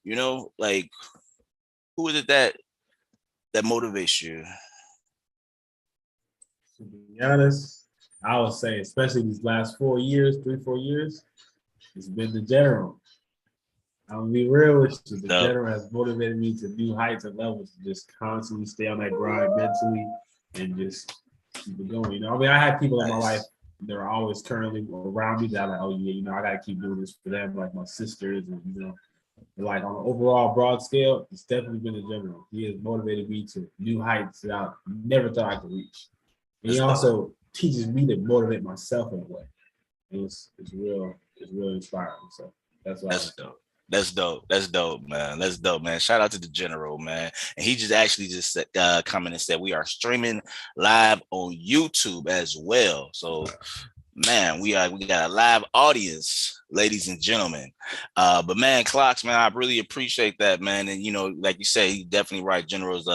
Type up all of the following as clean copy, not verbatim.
You know, like who is it that motivates you? To be honest, I would say, especially these last 4 years, 3, 4 years, it's been the general. I'm gonna be real with you. The The general has motivated me to new heights and levels to just constantly stay on that grind mentally and just keep it going. You know, I mean, I had people in my life nice. that are always currently around me that are like, oh yeah, I gotta keep doing this for them, like my sisters, and like on an overall broad scale, it's definitely been the general. He has motivated me to new heights that I never thought I could reach. And he That's dope. also teaches me to motivate myself in a way. And it's real inspiring. So that's what I That's would say. dope. That's dope. That's dope, man. That's dope, man. Shout out to the general, man. And he just actually just said, commented and said we are streaming live on YouTube as well. So, man, we got a live audience, ladies and gentlemen. But man, clocks, man, I really appreciate that, man. And like you say, he definitely right. General's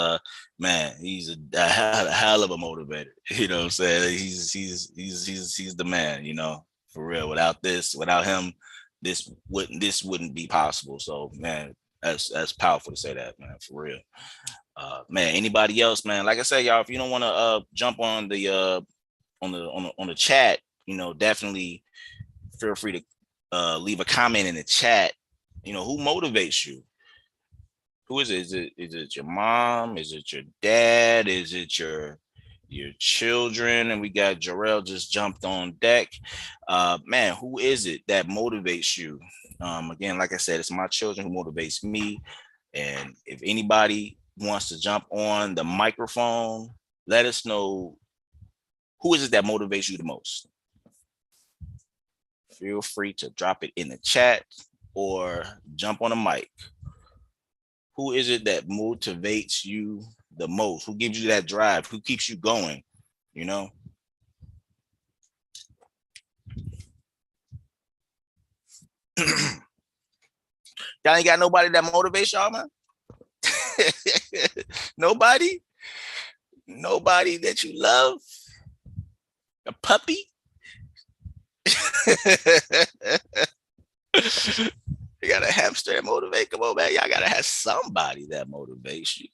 man, he's a hell of a motivator. You know what I'm saying? He's the man, for real. Without him, this wouldn't be possible. So man, that's powerful to say that, man, for real. Man, anybody else, man? Like I said, y'all, if you don't want to jump on the on the chat, definitely feel free to leave a comment in the chat. Who motivates you? Who is it? Is it your mom? Is it your dad? Is it your children? And we got Jarrell just jumped on deck. Man, who is it that motivates you? Again, like I said, it's my children who motivates me. And if anybody wants to jump on the microphone, let us know who is it that motivates you the most. Feel free to drop it in the chat or jump on a mic. Who is it that motivates you the most? Who gives you that drive? Who keeps you going? You know? Y'all ain't got nobody that motivates y'all, man? Nobody? Nobody that you love? A puppy? You got a hamster that motivate. Come on, man. Y'all gotta have somebody that motivates you.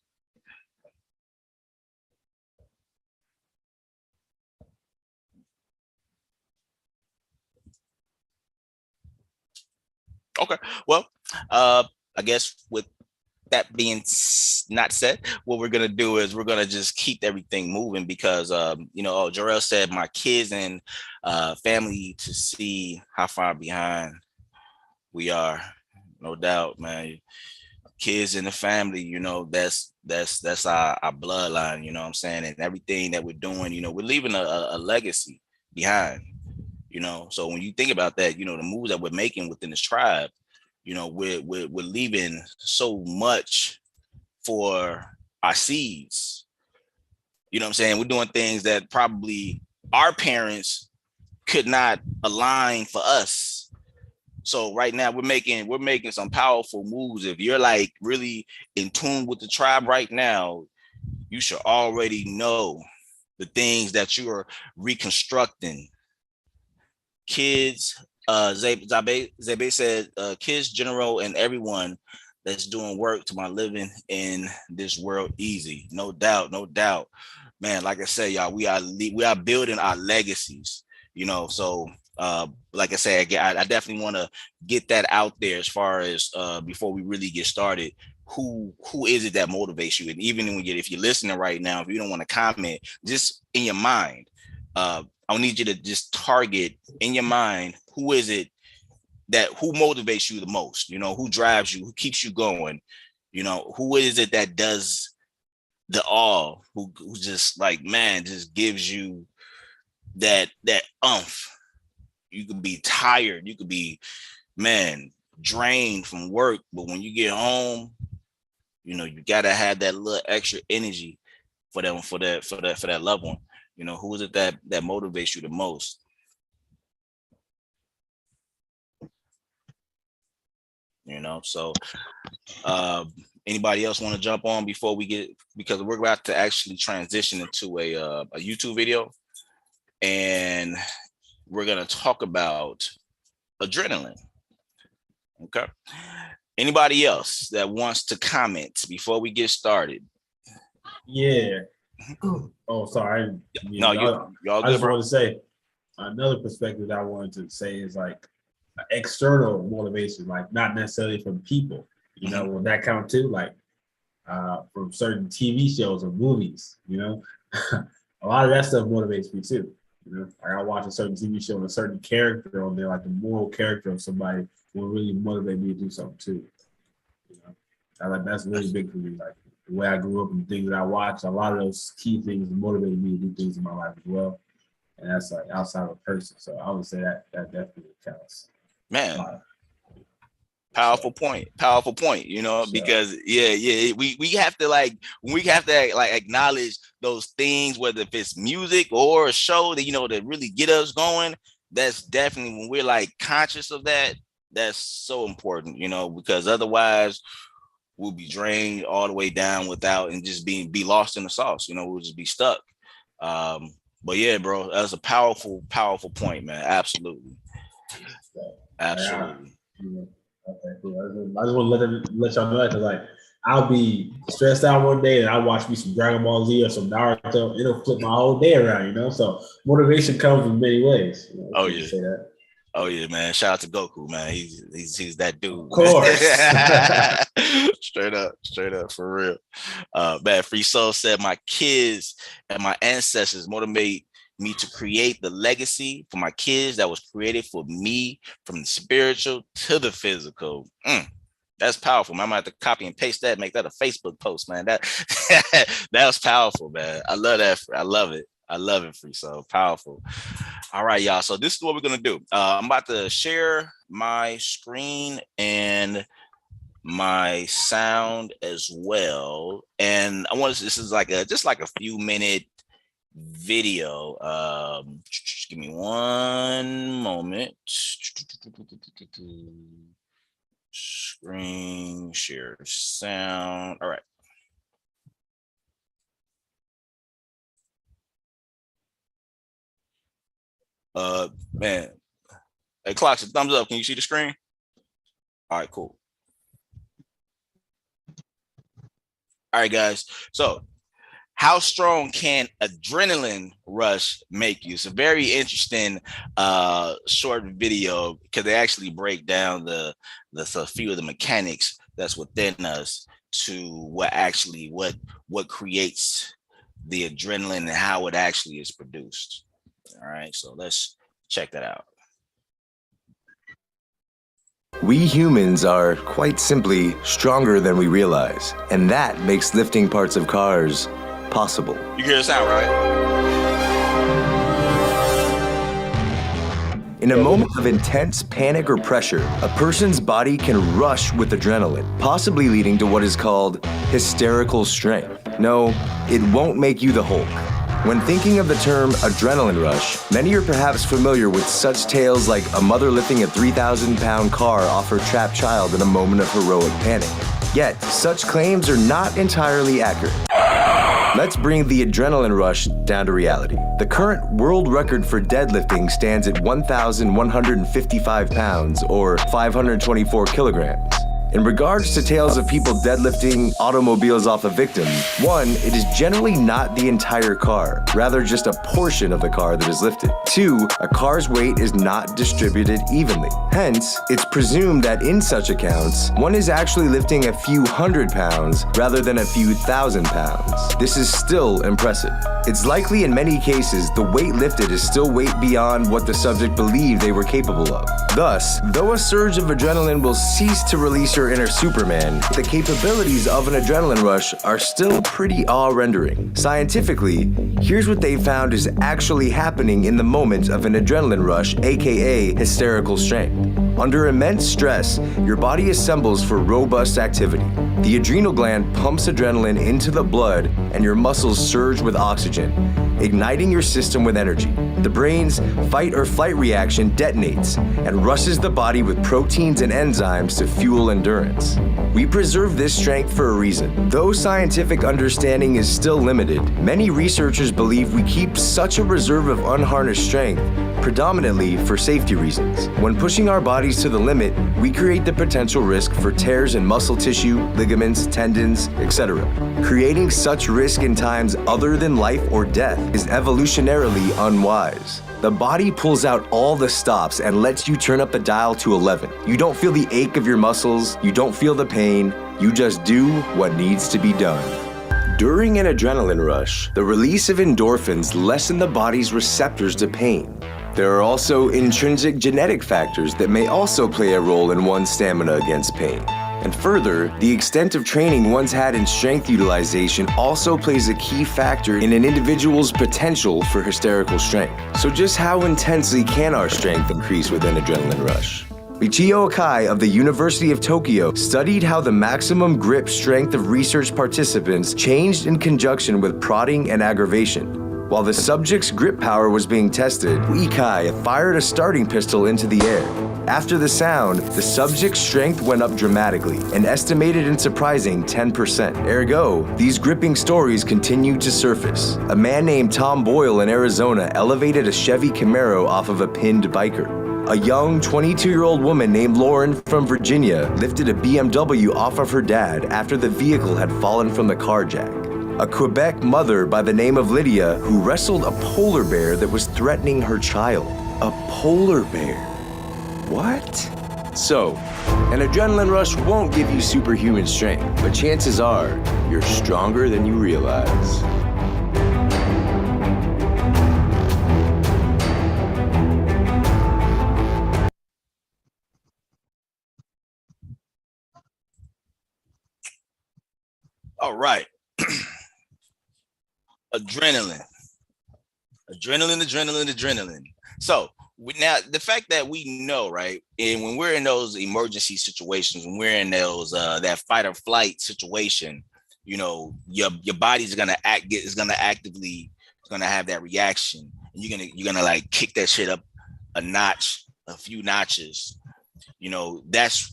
Okay. Well, I guess with that being not said, what we're gonna do is we're gonna just keep everything moving because Jarrell said my kids and family to see how far behind we are. No doubt, man. Kids in the family, that's our bloodline, you know what I'm saying? And everything that we're doing, we're leaving a legacy behind, So when you think about that, the moves that we're making within this tribe, we're leaving so much for our seeds. You know what I'm saying? We're doing things that probably our parents could not align for us. So right now we're making some powerful moves. If you're like really in tune with the tribe right now, you should already know the things that you are reconstructing. Kids, Zabe said, kids, general, and everyone that's doing work to my living in this world easy. No doubt, no doubt. Man, like I said, y'all, we are building our legacies, so like I said, again, I definitely want to get that out there as far as before we really get started. Who is it that motivates you? And even if you're listening right now, if you don't want to comment, just in your mind, I need you to just target in your mind who is it who motivates you the most, who drives you, who keeps you going, who is it that does the all, who just like, man, just gives you that umph. You could be tired, you could be, man, drained from work, but when you get home, you gotta have that little extra energy for that loved one. Who is it that motivates you the most? So anybody else want to jump on before we get, because we're about to actually transition into a YouTube video, and we're going to talk about adrenaline. Okay. Anybody else that wants to comment before we get started? Yeah. Oh, sorry. No, y'all I good, just bro? want to say another perspective that I wanted to say is like external motivation, like not necessarily from people. You know, will that count too? Like from certain TV shows or movies, you know, a lot of that stuff motivates me too. You know, like I watch a certain TV show and a certain character on there, like the moral character of somebody will really motivate me to do something too. You know, that's really big for me. Like the way I grew up and the things that I watched, a lot of those key things motivated me to do things in my life as well. And that's like outside of a person. So I would say that definitely counts. Man, powerful point, you know, because we have to like acknowledge those things, whether if it's music or a show that, you know, that really get us going. That's definitely, when we're like conscious of that, that's so important, you know, because otherwise we'll be drained all the way down without, and just be lost in the sauce, you know, we'll just be stuck. But yeah, bro, that's a powerful point, man. Absolutely. Yeah. Okay, cool. I just want to let y'all know that, because like I'll be stressed out one day and I watch me some Dragon Ball Z or some Naruto. It'll flip my whole day around, you know. So motivation comes in many ways. You know, oh yeah. Say that. Oh yeah, man! Shout out to Goku, man. He's that dude. Of course. straight up, for real. Man, Free Soul said, "My kids and my ancestors motivate me to create the legacy for my kids that was created for me, from the spiritual to the physical." That's powerful, man. I'm gonna have to copy and paste that, make that a Facebook post, man. That that was powerful, man. I love that. I love it, Free Soul. Powerful. All right, y'all. So this is what we're gonna do. I'm about to share my screen and my sound as well, and I want to. This is like just like a few minute video. Just give me one moment. Screen share sound. All right. Man, hey, Clocks, a thumbs up. Can you see the screen? All right, cool. All right, guys. So, how strong can adrenaline rush make you? It's a very interesting short video, because they actually break down the few of the mechanics that's within us to what creates the adrenaline and how it actually is produced. All right, so let's check that out. We humans are, quite simply, stronger than we realize, and that makes lifting parts of cars possible. You hear the sound, right? In a moment of intense panic or pressure, a person's body can rush with adrenaline, possibly leading to what is called hysterical strength. No, it won't make you the Hulk. When thinking of the term adrenaline rush, many are perhaps familiar with such tales like a mother lifting a 3,000-pound car off her trapped child in a moment of heroic panic. Yet, such claims are not entirely accurate. Let's bring the adrenaline rush down to reality. The current world record for deadlifting stands at 1,155 pounds, or 524 kilograms. In regards to tales of people deadlifting automobiles off a victim, one, it is generally not the entire car, rather just a portion of the car that is lifted. Two, a car's weight is not distributed evenly. Hence, it's presumed that in such accounts, one is actually lifting a few hundred pounds rather than a few thousand pounds. This is still impressive. It's likely in many cases the weight lifted is still weight beyond what the subject believed they were capable of. Thus, though a surge of adrenaline will cease to release your inner Superman, the capabilities of an adrenaline rush are still pretty awe-rendering. Scientifically, here's what they found is actually happening in the moment of an adrenaline rush, aka hysterical strength. Under immense stress, your body assembles for robust activity. The adrenal gland pumps adrenaline into the blood and your muscles surge with oxygen, igniting your system with energy. The brain's fight or flight reaction detonates and rushes the body with proteins and enzymes to fuel endurance. We preserve this strength for a reason. Though scientific understanding is still limited, many researchers believe we keep such a reserve of unharnessed strength predominantly for safety reasons. When pushing our bodies to the limit, we create the potential risk for tears in muscle tissue, ligaments, tendons, etc. Creating such risk in times other than life or death is evolutionarily unwise. The body pulls out all the stops and lets you turn up the dial to 11. You don't feel the ache of your muscles, you don't feel the pain, you just do what needs to be done. During an adrenaline rush, the release of endorphins lessen the body's receptors to pain. There are also intrinsic genetic factors that may also play a role in one's stamina against pain. And further, the extent of training one's had in strength utilization also plays a key factor in an individual's potential for hysterical strength. So just how intensely can our strength increase with an adrenaline rush? Michio Akai of the University of Tokyo studied how the maximum grip strength of research participants changed in conjunction with prodding and aggravation. While the subject's grip power was being tested, Akai fired a starting pistol into the air. After the sound, the subject's strength went up dramatically, an estimated and surprising 10%. Ergo, these gripping stories continued to surface. A man named Tom Boyle in Arizona elevated a Chevy Camaro off of a pinned biker. A young 22-year-old woman named Lauren from Virginia lifted a BMW off of her dad after the vehicle had fallen from the car jack. A Quebec mother by the name of Lydia who wrestled a polar bear that was threatening her child. A polar bear? What? So, an adrenaline rush won't give you superhuman strength, but chances are you're stronger than you realize. All right. Adrenaline. So now the fact that we know, right, and when we're in those emergency situations, when we're in those that fight or flight situation, you know, your body's gonna actively have that reaction, and you're gonna like kick that shit up a few notches. You know, this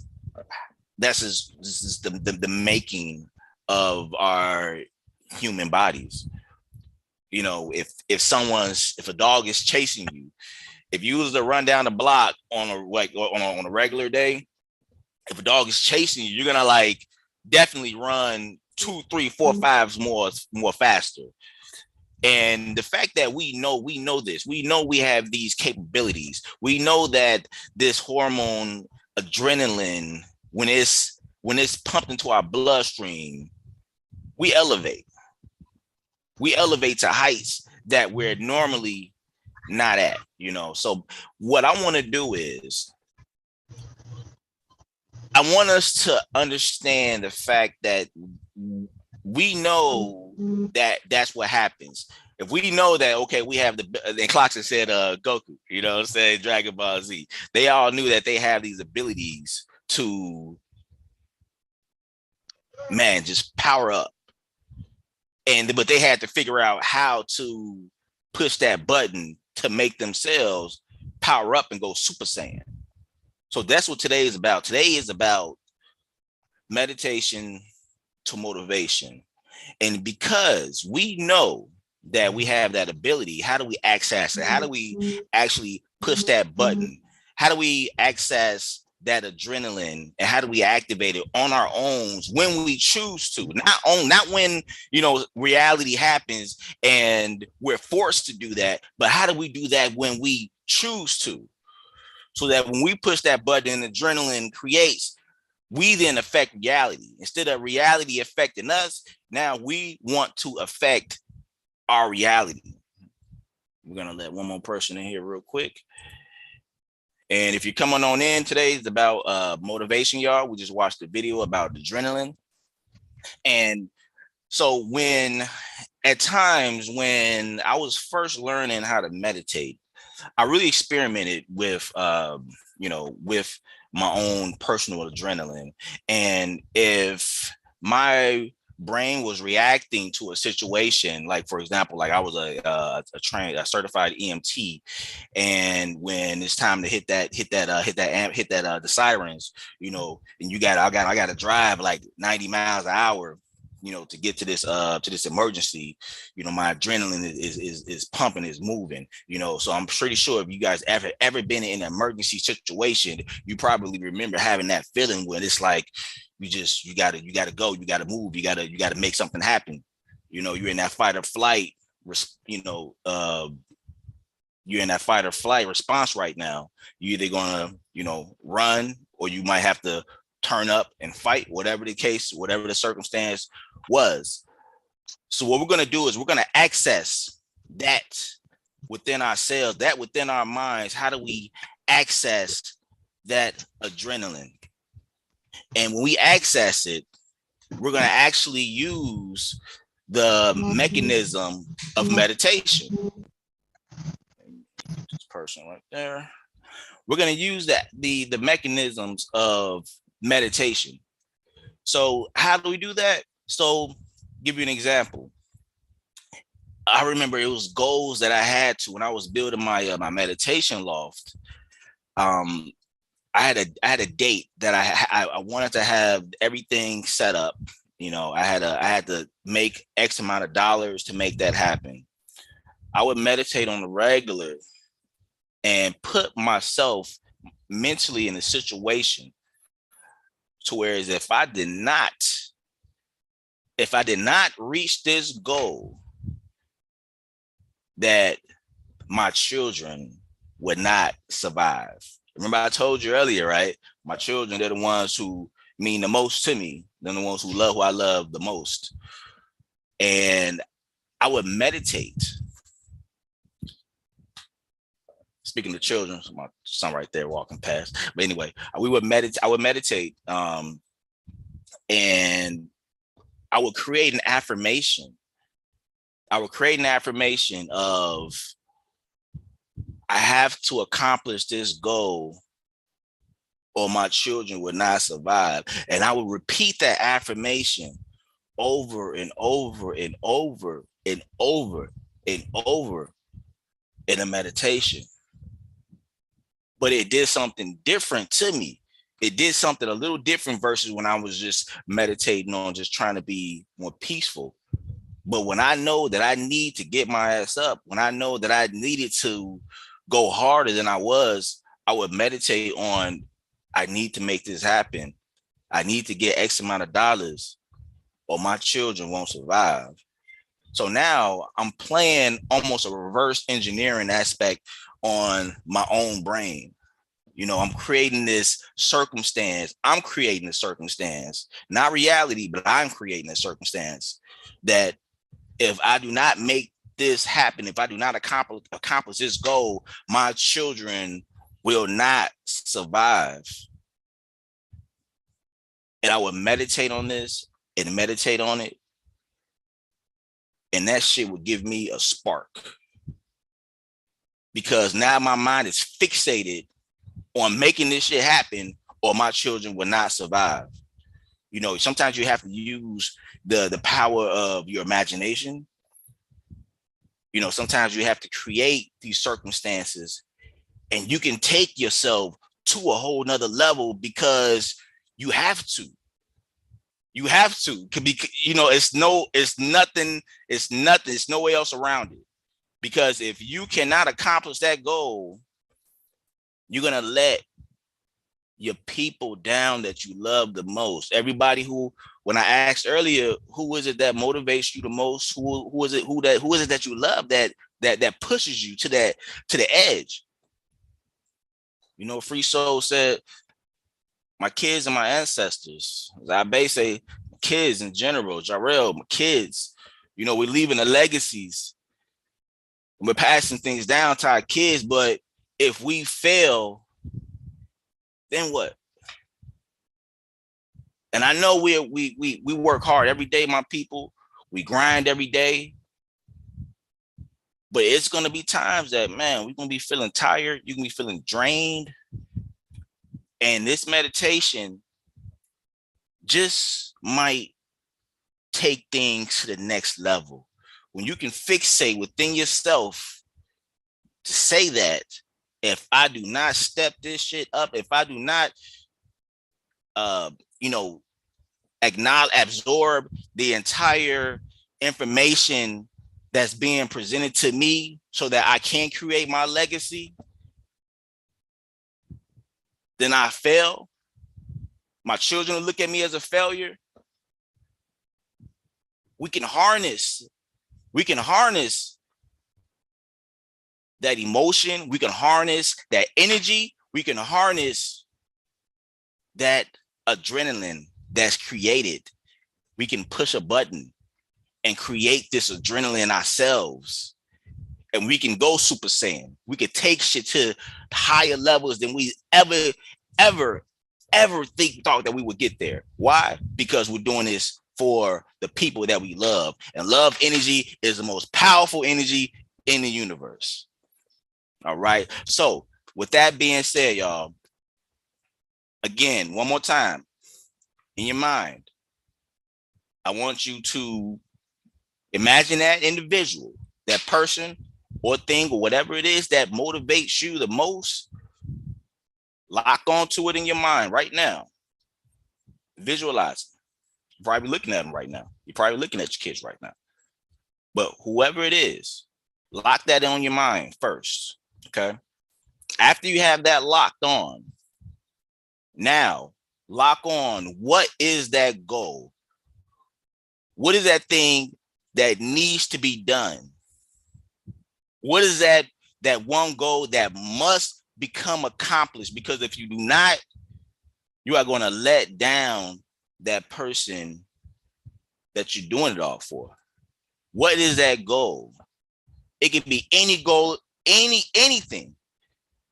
is the making of our human bodies. You know, if a dog is chasing you, if you was to run down the block on a regular day, if a dog is chasing you, you're gonna like definitely run 2, 3, 4, 5 more faster. And the fact that we know this, we know we have these capabilities. We know that this hormone adrenaline, when it's pumped into our bloodstream, we elevate to heights that we're normally not at, you know. So what I want to do is I want us to understand the fact that we know that that's what happens. If we know that, okay, we have the clocks that said Goku, you know what I'm saying, Dragon Ball Z, they all knew that they have these abilities to, man, just power up. But they had to figure out how to push that button to make themselves power up and go Super Saiyan. So that's what today is about. Today is about meditation to motivation. And because we know that we have that ability, how do we access it? How do we actually push that button? How do we access that adrenaline, and how do we activate it on our own when we choose to? Not when, you know, reality happens and we're forced to do that, but how do we do that when we choose to? So that when we push that button and adrenaline creates, we then affect reality. Instead of reality affecting us, now we want to affect our reality. We're gonna let one more person in here real quick. And if you're coming on in, today is about motivation, y'all. We just watched a video about adrenaline. And so at times when I was first learning how to meditate, I really experimented with, with my own personal adrenaline. And if my brain was reacting to a situation. Like, for example, like I was a certified EMT, and when it's time to hit the sirens, and I got to drive like 90 miles an hour, to get to this emergency. My adrenaline is pumping, is moving. So I'm pretty sure if you guys ever been in an emergency situation, you probably remember having that feeling when it's like you gotta go, you gotta move, you gotta make something happen. You're in that fight or flight. You're in that fight or flight response right now. You're either gonna run, or you might have to turn up and fight, whatever the case, whatever the circumstance was. So what we're going to do is we're going to access that within ourselves, that within our minds. How do we access that adrenaline? And when we access it, we're going to actually use the mechanism of meditation. This person right there. We're going to use the mechanisms of meditation. So how do we do that? So give you an example. I remember it was goals that I had to when I was building my my meditation loft. I had a date that I wanted to have everything set up. I had to make X amount of dollars to make that happen. I would meditate on the regular and put myself mentally in a situation to where if I did not reach this goal, that my children would not survive. Remember, I told you earlier, right? My children, they're the ones who mean the most to me. They're the ones who I love the most. And I would meditate. Speaking of children, my son right there walking past. But anyway, I would meditate, and I would create an affirmation. Of, I have to accomplish this goal or my children would not survive. And I would repeat that affirmation over and over and over and over and over in a meditation. But it did something different to me. It did something a little different versus when I was just meditating on just trying to be more peaceful. But when I know that I need to get my ass up, when I know that I needed to go harder than I was, I would meditate on, I need to make this happen. I need to get X amount of dollars or my children won't survive. So now I'm playing almost a reverse engineering aspect on my own brain. I'm creating this circumstance. I'm creating a circumstance, not reality, but I'm creating a circumstance that if I do not make this happen, if I do not accomplish this goal, my children will not survive. And I would meditate on this and meditate on it. And that shit would give me a spark. Because now my mind is fixated on making this shit happen or my children will not survive. Sometimes you have to use the power of your imagination. Sometimes you have to create these circumstances, and you can take yourself to a whole nother level because you have to. You have to. It's nothing. It's no way else around it. Because if you cannot accomplish that goal, you're going to let your people down that you love the most. Everybody who, when I asked earlier, who is it that motivates you the most? Who is it that you love that pushes you to the edge? Free Soul said, my kids and my ancestors. I say kids in general, Jarrell, my kids. We're leaving the legacies. We're passing things down to our kids, but if we fail, then what? And I know we work hard every day, my people. We grind every day. But it's going to be times that, man, we're going to be feeling tired. You're going to be feeling drained. And this meditation just might take things to the next level. When you can fixate within yourself to say that if I do not step this shit up, if I do not, you know, absorb the entire information that's being presented to me so that I can create my legacy, then I fail. My children will look at me as a failure. We can harness that emotion. We can harness that energy. We can harness that adrenaline that's created. We can push a button and create this adrenaline ourselves. And we can go Super Saiyan. We can take shit to higher levels than we ever thought that we would get there. Why? Because we're doing this for the people that we love. And love energy is the most powerful energy in the universe. All right. So with that being said, y'all, again, one more time, in your mind, I want you to imagine that individual, that person or thing or whatever it is that motivates you the most. Lock onto it in your mind right now. Visualize it. You're probably looking at them right now. You're probably looking at your kids right now. But whoever it is, lock that on your mind first. Okay. After you have that locked on, now lock on what is that goal? What is that thing that needs to be done? What is that one goal that must become accomplished? Because if you do not, you are going to let down that person that you're doing it all for. What is that goal? It could be any goal, anything.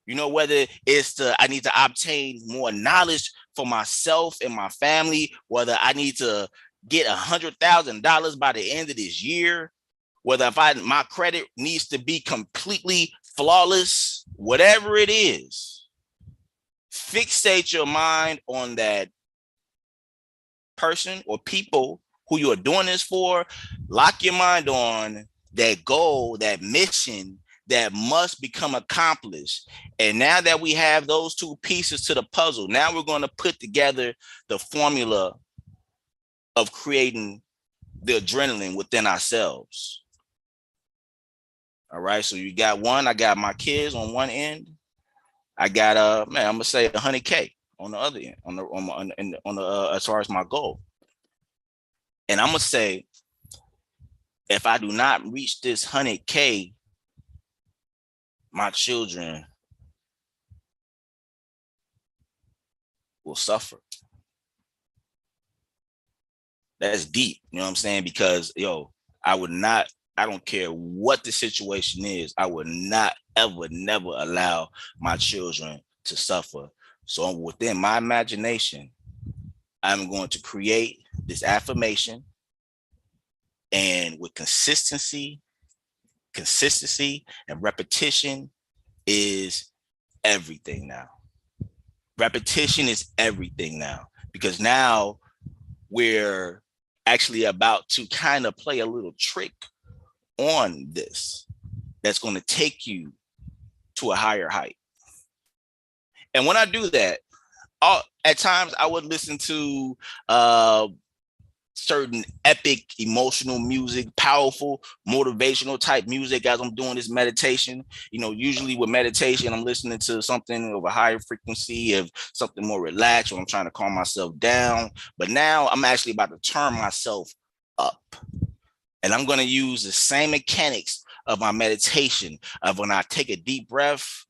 You know, whether it's I need to obtain more knowledge for myself and my family, whether I need to get $100,000 by the end of this year, whether if my credit needs to be completely flawless, whatever it is, fixate your mind on that person or people who you are doing this for. Lock your mind on that goal, that mission that must become accomplished. And now that we have those two pieces to the puzzle, now we're going to put together the formula of creating the adrenaline within ourselves. All right. So you got one, I got my kids on one end. I got I'm gonna say 100K on the other end, on the as far as my goal. And I'm gonna say, if I do not reach this 100K, my children will suffer. That's deep, you know what I'm saying? Because I don't care what the situation is, I would not ever, never allow my children to suffer. So within my imagination, I'm going to create this affirmation, and with consistency and repetition is everything now. Repetition is everything now, because now we're actually about to kind of play a little trick on this that's going to take you to a higher height. And when I do that, at times I would listen to certain epic emotional music, powerful motivational type music as I'm doing this meditation. Usually with meditation, I'm listening to something of a higher frequency, of something more relaxed, when I'm trying to calm myself down. But now I'm actually about to turn myself up, and I'm going to use the same mechanics of my meditation, of when I take a deep breath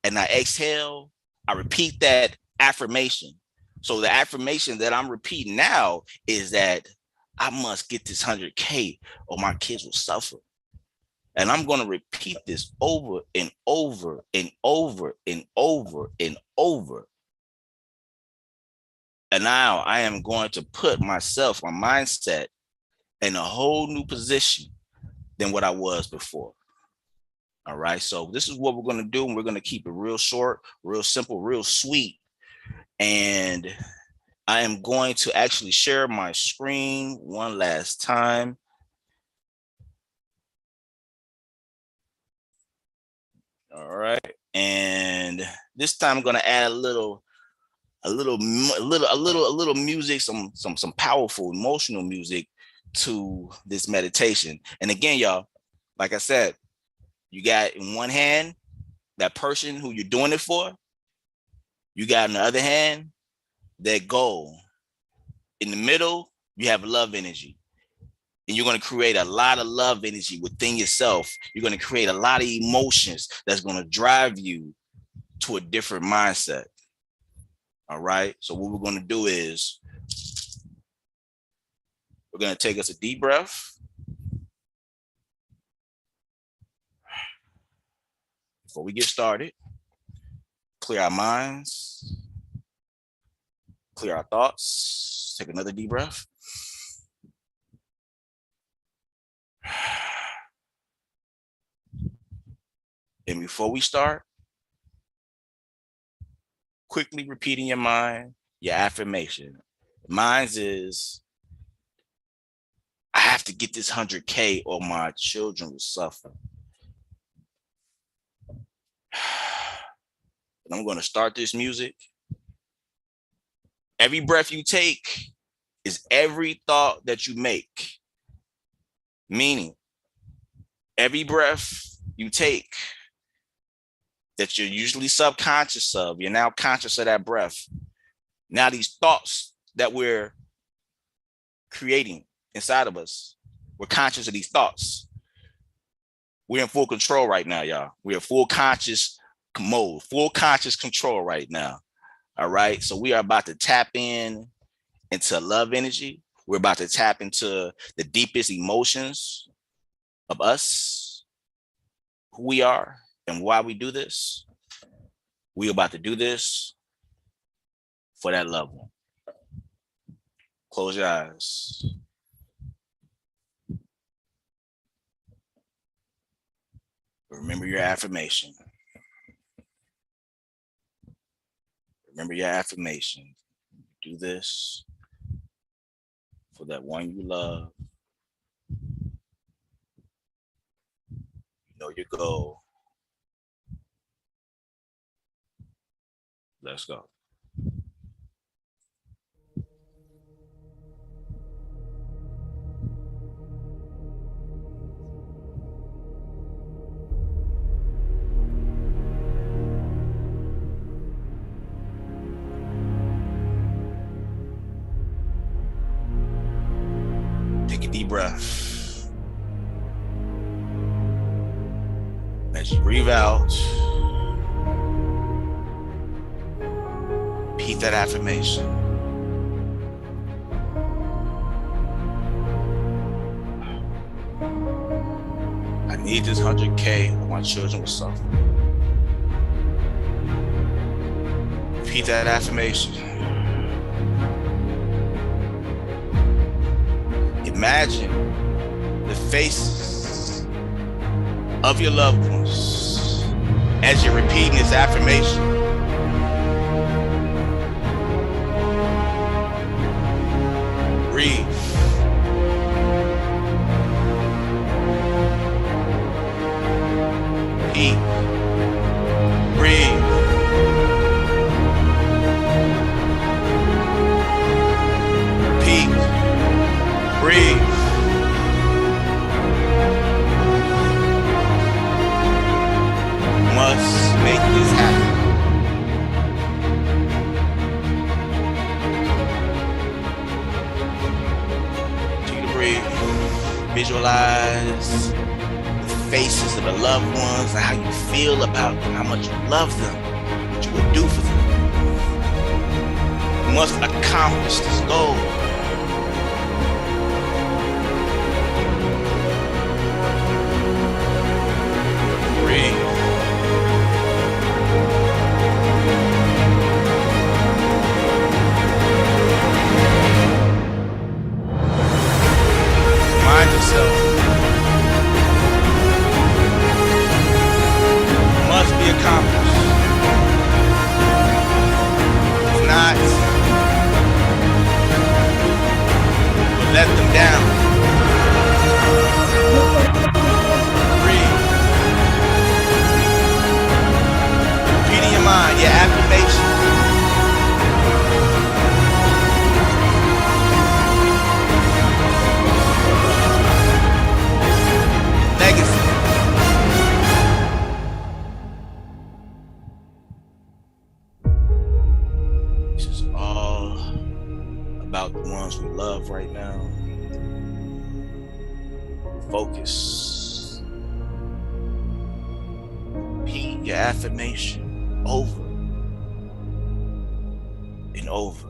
and I exhale, I repeat that affirmation. So the affirmation that I'm repeating now is that I must get this 100K or my kids will suffer. And I'm going to repeat this over and over and over and over and over. And now I am going to put myself, my mindset, in a whole new position than what I was before. All right. So this is what we're going to do. And we're going to keep it real short, real simple, real sweet. And I am going to actually share my screen one last time. All right. And this time I'm going to add a little music, some powerful emotional music to this meditation. And again, y'all, like I said, you got in one hand that person who you're doing it for. You got in the other hand that goal. In the middle, you have love energy. And you're going to create a lot of love energy within yourself. You're going to create a lot of emotions that's going to drive you to a different mindset. All right. So what we're going to do is we're going to take us a deep breath. Before we get started, clear our minds, clear our thoughts. Take another deep breath. And before we start, quickly repeat in your mind your affirmation. Mine is, I have to get this 100K or my children will suffer. And I'm going to start this music. Every breath you take is every thought that you make. Meaning, every breath you take that you're usually subconscious of, you're now conscious of that breath. Now these thoughts that we're creating inside of us, we're conscious of these thoughts. We're in full control right now, y'all. We're in full conscious mode, full conscious control right now. All right. So we are about to tap in into love energy. We're about to tap into the deepest emotions of us, who we are, and why we do this. We're about to do this for that loved one. Close your eyes. Remember your affirmation. Remember your affirmation. Do this for that one you love. You know your goal. Let's go. Take a deep breath. As you breathe out, repeat that affirmation. I need this 100K or my children will suffer. Repeat that affirmation. Imagine the faces of your loved ones as you're repeating this affirmation. Breathe. Repeat. Breathe. Repeat. Breathe. Must make this happen. Continue to breathe. Visualize the faces of the loved ones and how you feel about them, how much you love them, what you would do for them. You must accomplish this goal. Breathe. Remind yourself, it must be accomplished. If not, let them down. Breathe. Repeat in your mind your affirmation. Legacy. This is all about the ones we love right now. Focus. Repeat your affirmation over and over.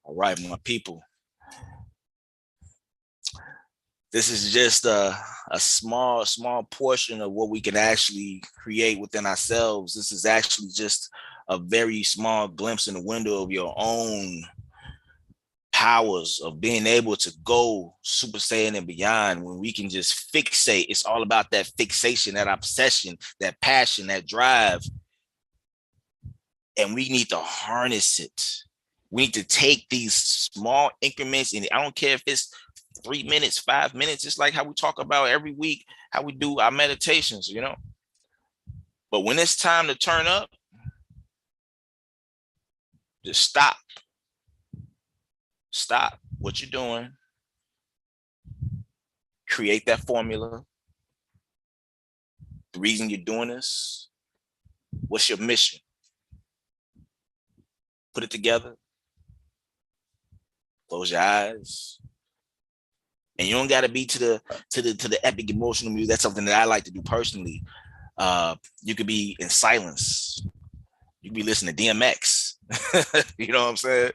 All right, my people. This is just a small portion of what we can actually create within ourselves. This is actually just a very small glimpse in the window of your own powers of being able to go Super Saiyan and beyond. When we can just fixate, it's all about that fixation, that obsession, that passion, that drive. And we need to harness it. We need to take these small increments, and I don't care if it's 3 minutes, 5 minutes. It's like how we talk about every week, how we do our meditations, you know. But when it's time to turn up, just stop. Stop what you're doing. Create that formula. The reason you're doing this. What's your mission? Put it together. Close your eyes. And you don't got to be to the epic emotional music. That's something that I like to do personally. You could be in silence. You could be listening to DMX. You know what I'm saying?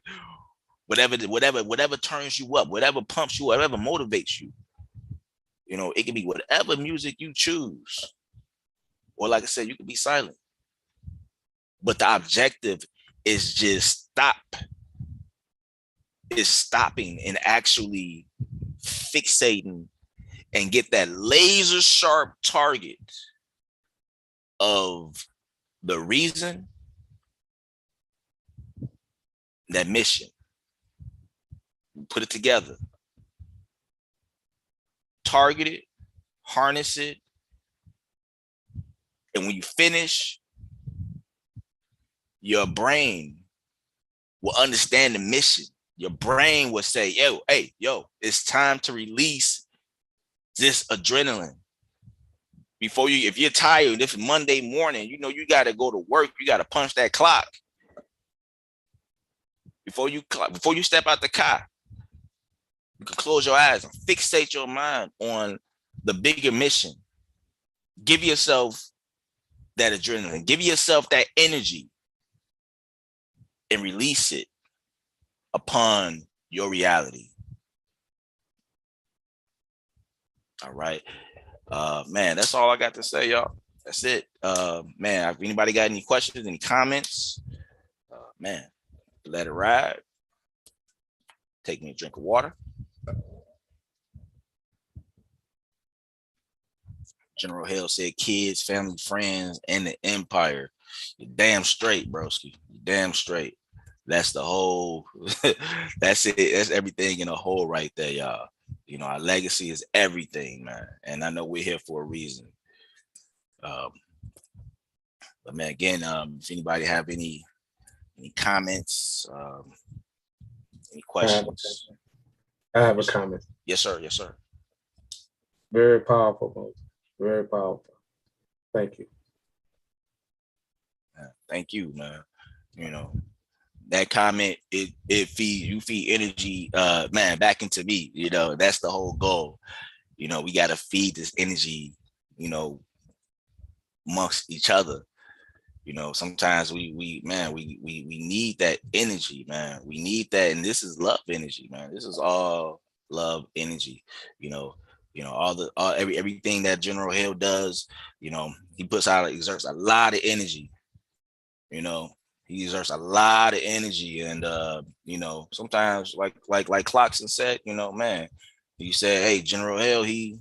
Whatever turns you up, whatever pumps you, whatever motivates you. You know, it can be whatever music you choose. Or like I said, you can be silent. But the objective is just stop. Is stopping and actually fixating and get that laser sharp target of the reason, that mission. Put it together. Target it, harness it. And when you finish, your brain will understand the mission. Your brain will say, yo, it's time to release this adrenaline. Before you, if you're tired, if it's Monday morning, you know, you got to go to work. You got to punch that clock. Before you step out the car, you can close your eyes and fixate your mind on the bigger mission. Give yourself that adrenaline. Give yourself that energy and release it upon your reality. All right. Man, that's all I got to say, y'all. That's it. Man, if anybody got any questions, any comments, man, let it ride. Take me a drink of water. General Hale said kids, family, friends, and the empire. You're damn straight, broski. You're damn straight. That's the whole, that's it. That's everything in a whole right there, y'all. You know, our legacy is everything, man. And I know we're here for a reason. But man, again, if anybody have any comments, any questions? I have a comment. Yes, sir. Yes, sir. Very powerful, Moses. Very powerful. Thank you. Thank you, man. You know, that comment, it feed energy, man, back into me. You know, that's the whole goal. You know, we got to feed this energy, you know, amongst each other. You know, sometimes we need that energy, man. We need that, and this is love energy, man. This is all love energy. You know, everything that General Hill does. You know, he exerts a lot of energy. You know, he exerts a lot of energy, and you know, sometimes like Clarkson said, you know, man, he said, hey, General Hill, he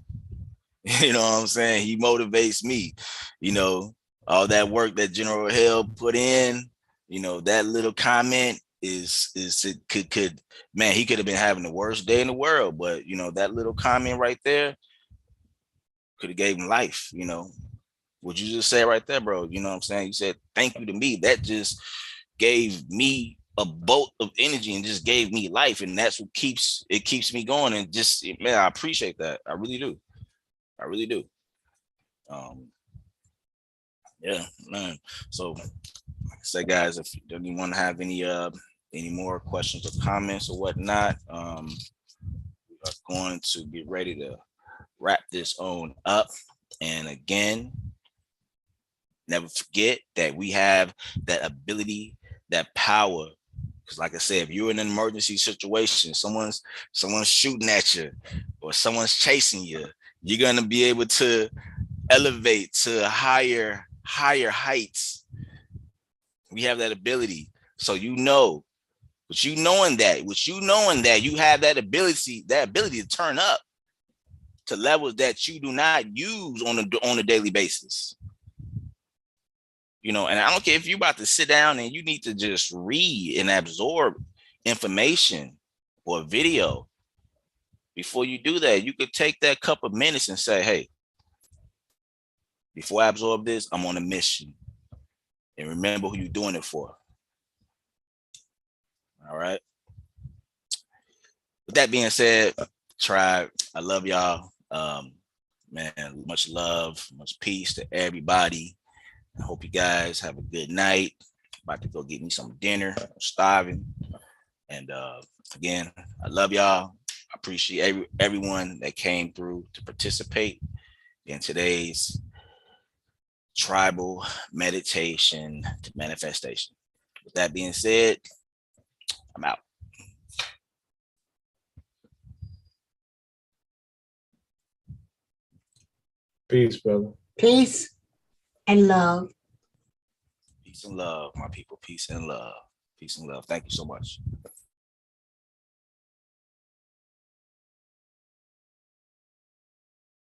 You know what I'm saying? He motivates me. You know, all that work that General Hill put in, you know, that little comment is it could man, he could have been having the worst day in the world, but you know, that little comment right there could have gave him life, you know. What you just said right there, bro, you know what I'm saying? You said thank you to me. That just gave me a bolt of energy and just gave me life. And that's what keeps me going. And just man, I appreciate that. I really do. I really do. Um, yeah, man. So like I said, guys, if anyone have any more questions or comments or whatnot, we are going to get ready to wrap this on up. And again, never forget that we have that ability, that power. Because, like I said, if you're in an emergency situation, someone's shooting at you, or someone's chasing you, you're gonna be able to elevate to higher heights. We have that ability. So you know, with you knowing that you have that ability to turn up to levels that you do not use on a daily basis. You know, and I don't care if you're about to sit down and you need to just read and absorb information or video. Before you do that, you could take that couple of minutes and say, hey, before I absorb this, I'm on a mission. And remember who you're doing it for. All right. With that being said, tribe, I love y'all. Man, much love, much peace to everybody. I hope you guys have a good night. About to go get me some dinner. I'm starving. And again, I love y'all. I appreciate everyone that came through to participate in today's tribal meditation to manifestation. With that being said, I'm out. Peace, brother. Peace and love. Peace and love, my people. Peace and love. Peace and love. Thank you so much.